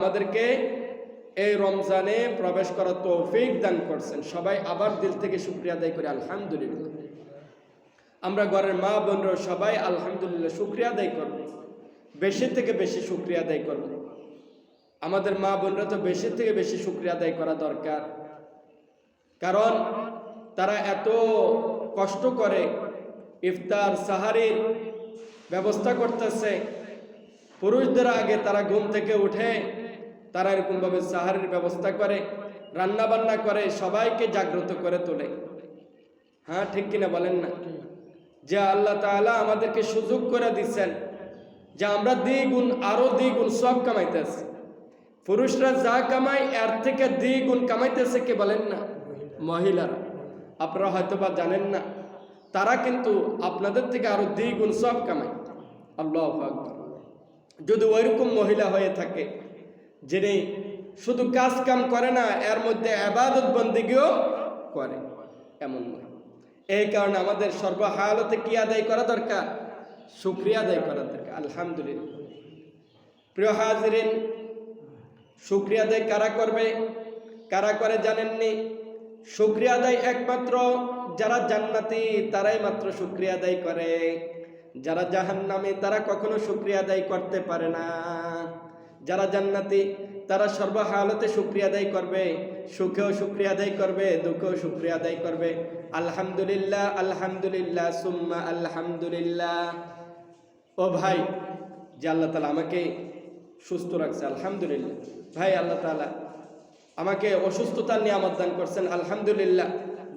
আমাদেরকে এই রমজানে প্রবেশ করার তৌফিক দান করছেন। সবাই আবার দিল থেকে শুকরিয়া আদায় করি আলহামদুলিল্লাহ। আমরা ঘরের মা বোনরা সবাই আলহামদুলিল্লাহ শুকরিয়া আদায় করব, বেশি থেকে বেশি শুকরিয়া আদায় করব। আমাদের মা বোনরা তো বেশি থেকে বেশি শুকরিয়া আদায় করা দরকার, কারণ তারা এত কষ্ট করে ইফতার সাহারির ব্যবস্থা করতেছে। পুরুষদের আগে তারা ঘুম থেকে উঠে তারা এরকমভাবে সাহারির ব্যবস্থা করে, রান্না বান্না করে, সবাইকে জাগ্রত করে তোলে। হ্যাঁ, ঠিক কিনা বলেন না? যে আল্লাহ তাআলা আমাদেরকে সুযোগ করে দিচ্ছেন যে আমরা দ্বিগুণ আরো দ্বিগুণ সব কামাইতেছি। পুরুষরা যা কামায় এর থেকে দ্বিগুণ কামাইতেছে কে বলেন না? মহিলারা। আপনারা হয়তো বা জানেন না, তারা কিন্তু আপনাদের থেকে আরো দ্বিগুণ সব কামায়। আল্লাহু আকবার। যদি ওইরকম মহিলা হয়ে থাকে যিনি শুধু কাজ কাম করে না, এর মধ্যে ইবাদত বন্দেগীও করে, এমন নয়। এই কারণে আমাদের সর্বহালতে কি আদায় করা দরকার? শুকরিয়া আদায় করা দরকার। আলহামদুলিল্লাহ। প্রিয় হাজিরিন, শুকরিয়া আদায় কারা করবে, কারা করে জানেননি? শুকরিয়া আদায় একমাত্র যারা জান্নাতি তারাই মাত্র শুকরিয়া আদায় করে। যারা জাহান্নামী তারা কখনো শুকরিয়া আদায় করতে পারে না। যারা জান্নাতি তারা সর্বহালতে শুকরিয়া আদায় করবে, সুখেও শুকরিয়া আদায় করবে, দুঃখেও শুকরিয়া আদায় করবে। আলহামদুলিল্লাহ, আলহামদুলিল্লাহ, সুম্মা আলহামদুলিল্লাহ। ও ভাই, যে আল্লাহ তাআলা আমাকে সুস্থ রাখছে, আলহামদুলিল্লাহ। ভাই, আল্লাহ তাআলা আমাকে অসুস্থতার নিয়ামত দান করছেন, আলহামদুলিল্লাহ।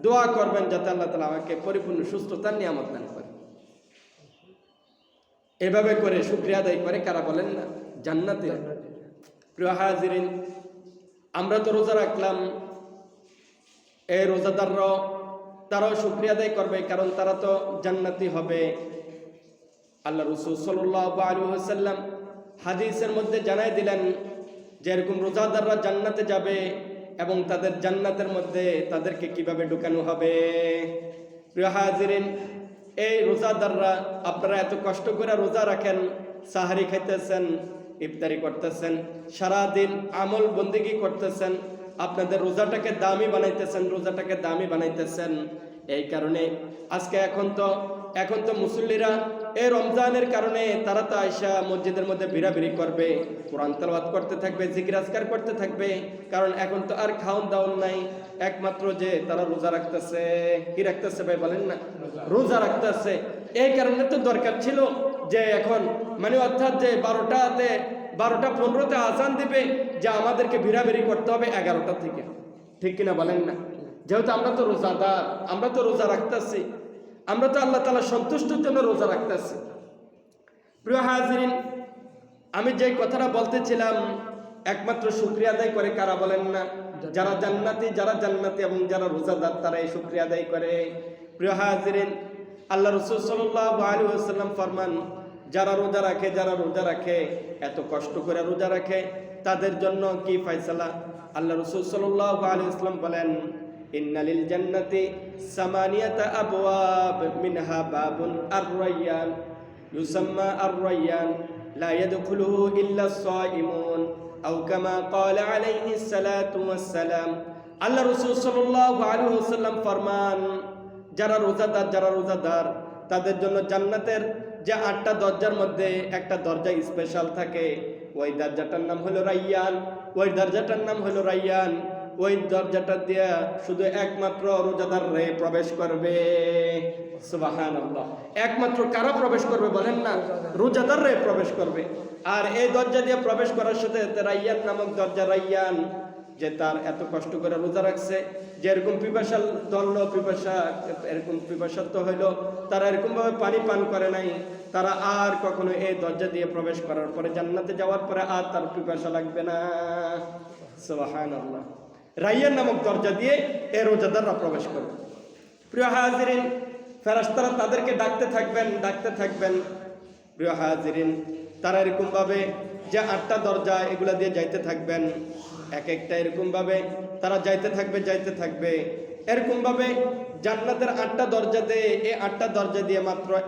দোয়া করবেন যাতে আল্লাহ তাআলা আমাকে পরিপূর্ণ সুস্থতার নিয়ামত দান করে। এভাবে করে শুকরিয়া আদায় করে কারা বলেন না? জান্নাতি। প্রিয় হাজিরিন, আমরা তো রোজা রাখলাম, এই রোজাদাররাও তারাও শুকরিয়া আদায় করবে, কারণ তারা তো জান্নাতি হবে। আল্লাহ রাসূল সাল্লাল্লাহু আলাইহি ওয়াসাল্লাম হাদিসের মধ্যে জানাই দিলেন যে এরকম রোজাদাররা জান্নাতে যাবে এবং তাদের জান্নাতের মধ্যে তাদেরকে কিভাবে ঢুকানো হবে। প্রিয় হাজিরিন, এই রোজাদাররা, আপনারা এত কষ্ট করে রোজা রাখেন, সাহারি খাইতেছেন, ইফতারি করতেছেন, সারাদিন আমল বন্দেগী করতেছেন, আপনাদের রোজাটাকে দামি বানাইতেছেন, রোজাটাকে দামি বানাইতেছেন। এই কারণে আজকে এখন তো মুসল্লিরা এই রমজানের কারণে তারা তো আয়সা মসজিদের মধ্যে ভিড়াভিড়ি করবে, কোরআন তেলাওয়াত করতে থাকবে, জিকির আজকার করতে থাকবে, কারণ এখন তো আর খাওন দাওন নাই। একমাত্র যে তারা রোজা রাখতেছে। কি রাখতেছে ভাই বলেন না? রোজা রাখতেছে। এই কারণে তো দরকার ছিল যে এখন অর্থাৎ যে 12:15 আজান দিবে, যে আমাদেরকে ভিড়াভিড়ি করতে হবে 11টা থেকে। ঠিক কিনা বলেন না? যেহেতু আমরা তো রোজাদার, আমরা তো রোজা রাখতেছি, আমরা তো আল্লাহ তাআলা সন্তুষ্টির জন্য রোজা রাখতেছি। প্রিয় হাজিরিন, আমি যে কথাটা বলতেছিলাম, একমাত্র শুকরিয়া আদায় করে কারা বলেন না? যারা জান্নাতি এবং যারা রোজাদার তারা এই শুকরিয়া আদায় করে। প্রিয় হাজিরিন, আল্লাহ রাসূল সাল্লাল্লাহু আলাইহি ওয়াসাল্লাম ফরমান, যারা রোজা রাখে, এত কষ্ট করে রোজা রাখে, তাদের জন্য কি ফয়সালা? আল্লাহ রাসূল সাল্লাল্লাহু আলাইহি ওয়াসাল্লাম বলেন, ইন্নালিল জান্নাতি সামানিয়াতা আবওয়াব মিনহা বাবুন আর-রায়্যান ইউসাম্মা আর-রায়্যান লা ইয়াদখুলুহু ইল্লা আস-সাইমুন আও কামা ক্বালা আলাইহিস সালাতু ওয়াস সালাম। আল্লাহ রাসূল সাল্লাল্লাহু আলাইহি ওয়াসাল্লাম ফরমান, যারা রোজাদার তাদের জন্য জান্নাতের যে 8টা দরজার মধ্যে একটা দরজা স্পেশাল থাকে, ওই দরজাটার নাম হলো রায়্যান। ওই দরজাটা দিয়ে শুধু একমাত্র রোজাদাররা প্রবেশ করবে। সুবহানাল্লাহ। একমাত্র কারা প্রবেশ করবে বলেন না? রোজাদাররা প্রবেশ করবে। আর এই দরজা দিয়ে প্রবেশ করার সাথে রায়্যান নামক দরজা, রায়্যান যে তার এত কষ্ট করে রোজা রাখছে, যে এরকম পিপাসার্থ হইল, তারা এরকম ভাবে পানি পান করে নাই, তারা আর কখনো এই দরজা দিয়ে প্রবেশ করার পরে, জান্নাতে যাওয়ার পরে আর তার পিপাসা লাগবে না। সুবহানাল্লাহ। রায়্যান নামক দরজা দিয়ে এই রোজাদাররা প্রবেশ করবে। প্রিয় হাজিরিন, ফেরেশতারা তাদেরকে ডাকতে থাকবেন। প্রিয় হাজিরিন, তারা এরকম ভাবে যে 8টা দরজা এগুলা দিয়ে যাইতে থাকবেন, এক একটা এরকম ভাবে তারা যাইতে থাকবে। এরকম ভাবে জান্নাতের 8টা দরজা দিয়ে, এই 8টা দরজা দিয়ে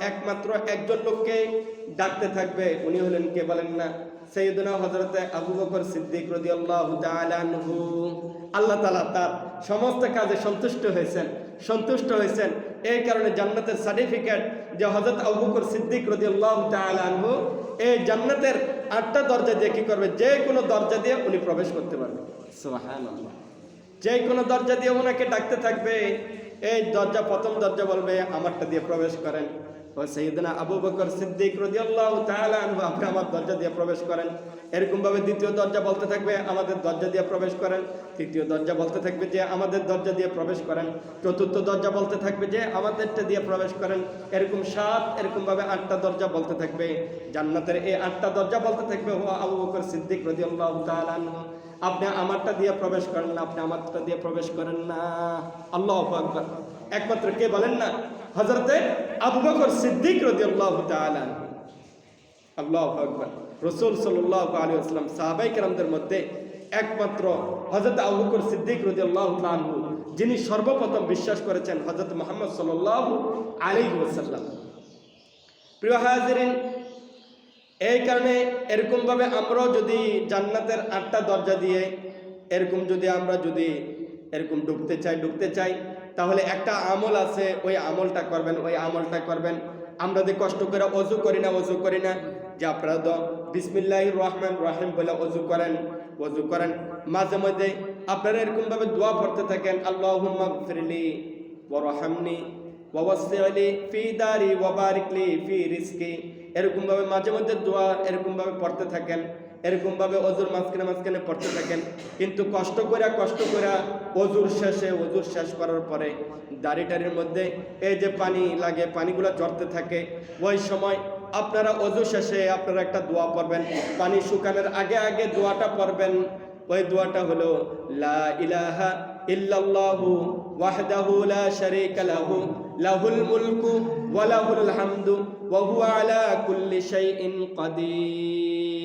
একমাত্র একজন লোককে ডাকতে থাকবে। উনি হলেন কে বলেন না? সাইয়েদনা হযরতে আবু বকর সিদ্দিক রাদিয়াল্লাহু তাআলা আনহু, আল্লাহ তাআলা তার সমস্ত কাজে সন্তুষ্ট হয়েছেন। এই কারণে জান্নাতের সার্টিফিকেট যে হযরত আবু বকর সিদ্দিক রাদিয়াল্লাহু তাআলা আনহু এই জান্নাতের 8টা দরজা দিয়ে কি করবে, যে কোনো দরজা দিয়ে উনি প্রবেশ করতে পারবে। সুবহানাল্লাহ। যে কোনো দরজা দিয়ে ওনাকে ডাকতে থাকবে, এই দরজা প্রথম দরজা বলবে আমারটা দিয়ে প্রবেশ করেন। ও সাইয়েদনা আবু বকর সিদ্দিক রাদিয়াল্লাহু তাআলা আনহু, আপনি আমার দরজা দিয়ে প্রবেশ করেন। এরকম ভাবে দ্বিতীয় দরজা বলতে থাকবে আমাদের দরজা দিয়ে প্রবেশ করেন। তৃতীয় দরজা বলতে থাকবে যে আমাদের দরজা দিয়ে প্রবেশ করেন। চতুর্থ দরজা বলতে থাকবে যে আমাদেরটা দিয়ে প্রবেশ করেন। এরকম 7, এরকম ভাবে 8টা দরজা বলতে থাকবে। জান্নাতের এই 8টা দরজা বলতে থাকবে ও আবু বকর সিদ্দিক রাদিয়াল্লাহু তাআলা আনহু, আপনি আমারটা দিয়ে প্রবেশ করেন না, আপনি আমারটা দিয়ে প্রবেশ করেন না। আল্লাহু আকবার। একমাত্র কে বলেন না? হযরতে আবু বকর সিদ্দিক রাদিয়াল্লাহু তাআলা আনহু। আল্লাহু আকবার। রাসূল সাল্লাল্লাহু আলাইহি ওয়াসাল্লাম সাহাবায়ে কেরামদের মধ্যে একমাত্র হযরত আবু বকর সিদ্দিক রাদিয়াল্লাহু তাআলা আনহু, যিনি সর্বপ্রথম বিশ্বাস করেছেন হযরত মুহাম্মদ সাল্লাল্লাহু আলাইহি ওয়াসাল্লাম। প্রিয় হাজিরিন, এই কারণে এরকম ভাবে আমরাও যদি জান্নাতের 8টা দরজা দিয়ে আমরা যদি এরকম ঢুকতে চাই তাহলে একটা আমল আছে, ওই আমলটা করবেন। আমরা যে কষ্ট করে ওযু করি না, যে আপনারা তো বিসমিল্লাহির রহমানির রহিম বলে ওযু করেন, মাঝে মধ্যে আপনারা এরকম ভাবে দোয়া পড়তে থাকেন, আল্লাহুম্মা গফিরলি ওয়ারহামনি ওয়াসসি'লি ফি দারি ওয়া বারিকলি ফি রিজকি। এরকম ভাবে মাঝে মধ্যে দোয়া এরকম ভাবে পড়তে থাকেন, এরকম ভাবে ওযুর মাঝখানে পড়তে থাকেন। কিন্তু কষ্ট করে ওযুর শেষ করার পরে দাড়িটারির মধ্যে এই যে পানি লাগে, পানিগুলো ঝরতে থাকে, ওই সময় আপনারা ওযু শেষে আপনারা একটা দোয়া পড়বেন। পানি শুকানোর আগে দোয়াটা পড়বেন। ওই দোয়াটা হলো লা ইলাহা ইল্লাল্লাহু ওয়াহদাহু লা শারীকা লাহু লাহুল মুলকু ওয়া লাহুল হামদু ওয়া হুয়া আলা কুল্লি শাইইন কাদির।